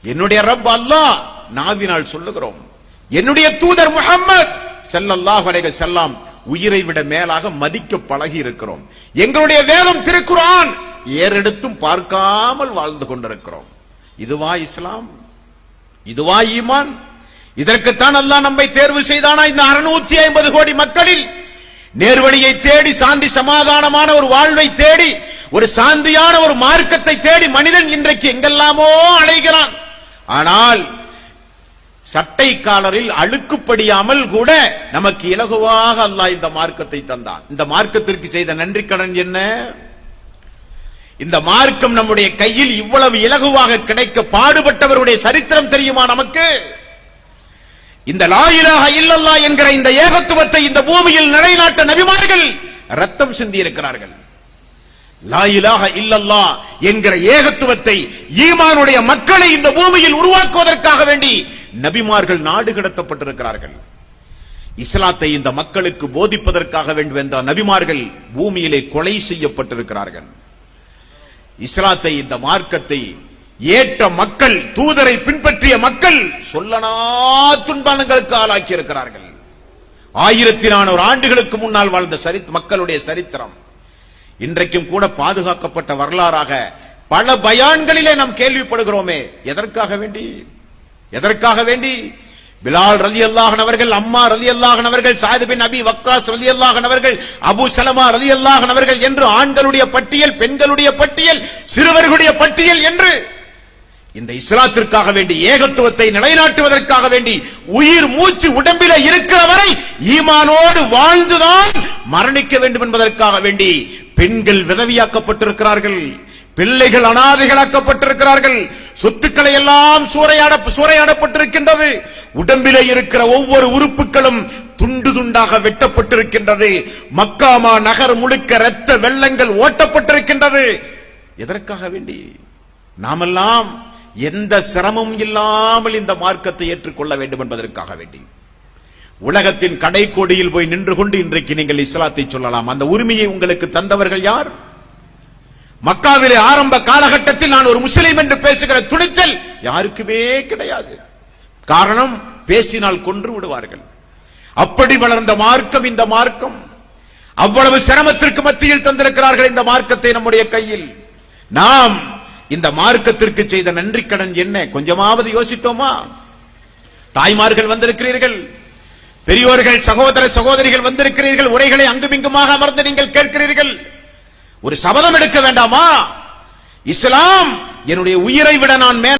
என்னுடைய ரப் அல்லாஹ் நாவினால் சொல்லுகிறோம். என்னுடைய தூதர் முஹம்மது ஸல்லல்லாஹு அலைஹி வஸல்லம் உயிரை விட மேலாக மதிக்க பழகி இருக்கிறோம். எங்களுடைய வேதம் திருக்குர்ஆன் ஏறெடுத்தும் பார்க்காமல் வாழ்ந்து கொண்டிருக்கிறோம். இதுவா இஸ்லாம்? இதுவா ஈமான்? இதற்குத்தான் அல்லாஹ் நம்மை தேர்வு செய்தானா? இந்த 650 கோடி மக்களில் நேர்வழியை தேடி, சாந்தி சமாதானமான ஒரு வாழ்வை தேடி, ஒரு சாந்தியான ஒரு மார்க்கத்தை தேடி மனிதன் இன்றைக்கு எங்கெல்லாமோ அலைகிறான். ஆனால் சட்டை காலரில் அழுக்குப்படியாமல் கூட நமக்கு இலகுவாக அல்லாஹ் இந்த மார்க்கத்தை தந்தான். இந்த மார்க்கத்திற்கு செய்த நன்றி கடன் என்ன? இந்த மார்க்கம் நம்முடைய கையில் இவ்வளவு இலகுவாக கிடைக்க பாடுபட்டவருடைய சரித்திரம் தெரியுமா நமக்கு? இந்த லா இலாஹ இல்லல்லாஹ் என்கிற இந்த ஏகத்துவத்தை இந்த பூமியில் நிலைநாட்ட நபிமார்கள் ரத்தம் சிந்தி இருக்கிறார்கள். லா இலாஹ இல்லல்லாஹ் என்கிற ஏகத்துவத்தை, ஈமானுடைய மக்களை இந்த பூமியில் உருவாக்குவதற்காக வேண்டி நபிமார்கள் நாடு கடத்தப்பட்டிருக்கிறார்கள். இஸ்லாத்தை இந்த மக்களுக்கு போதிப்பதற்காக வேண்டும் என்ற நபிமார்கள் பூமியிலே கொலை செய்யப்பட்டிருக்கிறார்கள். இஸ்லாத்தை, இந்த மார்க்கத்தை ஏற்ற மக்கள், தூதரை பின்பற்றிய மக்கள் சொல்லனா துன்பங்களுக்கு ஆளாக்கி இருக்கிறார்கள். 1400 ஆண்டுகளுக்கு முன்னால் வாழ்ந்த மக்களுடைய சரித்திரம் இன்றைக்கும் கூட பாதுகாக்கப்பட்ட வரலாறாக பல பயான்களிலே நாம் கேள்விப்படுகிறோமே. எதற்காக வேண்டி? எதற்காக வேண்டி? பிலால் ரலியல்லாஹு அன்ஹு அவர்கள், அம்மா ரலியல்லாஹு அன்ஹு அவர்கள், சாயித் பின் அபி வக்காஸ் ரலியல்லாஹு அன்ஹு அவர்கள், அபூ சலமா ரலியல்லாஹு அன்ஹு அவர்கள் என்று ஆண்களுடைய பட்டியல், பெண்களுடைய பட்டியல், சிறுவர்களுடைய பட்டியல் என்று இந்த இஸ்லாத்திற்காக வேண்டி, ஏகத்துவத்தை நிலைநாட்டுவதற்காக வேண்டி உயிர் மூச்சு உடம்பில இருக்கிற வரை ஈமானோடு வாழ்ந்துதான் மரணிக்க வேண்டும் என்பதற்காக வேண்டி பெண்கள் விதவியாக்கப்பட்டிருக்கிறார்கள், பிள்ளைகள் அனாதைகளாக்கப்பட்டிருக்கிறார்கள், சொத்துக்களை எல்லாம் சூறையாடப்பட்டிருக்கின்றது, உடம்பிலே இருக்கிற ஒவ்வொரு உறுப்புகளும் துண்டு துண்டாக வெட்டப்பட்டிருக்கின்றது, மக்காமா நகர் முழுக்க இரத்த வெள்ளங்கள் ஓட்டப்பட்டிருக்கின்றது. எதற்காக வேண்டி? நாமெல்லாம் எந்த சிரமமும் இல்லாமல் இந்த மார்க்கத்தை ஏற்றுக்கொள்ள வேண்டும் என்பதற்காக வேண்டி உலகத்தின் கடைக்கோடியில் போய் நின்று கொண்டு இன்றைக்கு நீங்கள் இஸ்லாத்தை சொல்லலாம். அந்த உரிமையை உங்களுக்கு தந்தவர்கள் யார்? மக்காவிலே ஆரம்ப காலகட்டத்தில் நான் ஒரு முஸ்லிம் என்று பேசுகிற துணிச்சல் யாருக்குமே கிடையாது. காரணம், பேசினால் கொன்று விடுவார்கள். அப்படி வளர்ந்த மார்க்கம் இந்த மார்க்கம். அவ்வளவு சிரமத்திற்கு மத்தியில் தந்திருக்கிறார்கள் இந்த மார்க்கத்தை நம்முடைய கையில். நாம் இந்த மார்க்கத்திற்கு செய்த நன்றி கடன் என்ன? கொஞ்சமாவது யோசித்தோமா? தாய்மார்கள் வந்திருக்கிறீர்கள், பெரியோர்கள், சகோதர சகோதரிகள் வந்திருக்கிறீர்கள், உரைகளை அங்குமிங்குமாக அமர்ந்து நீங்கள் கேட்கிறீர்கள். ஒரு சபதம் எடுக்க வேண்டாமா? இஸ்லாம் என்னுடைய உயிரை விட நான் மேல்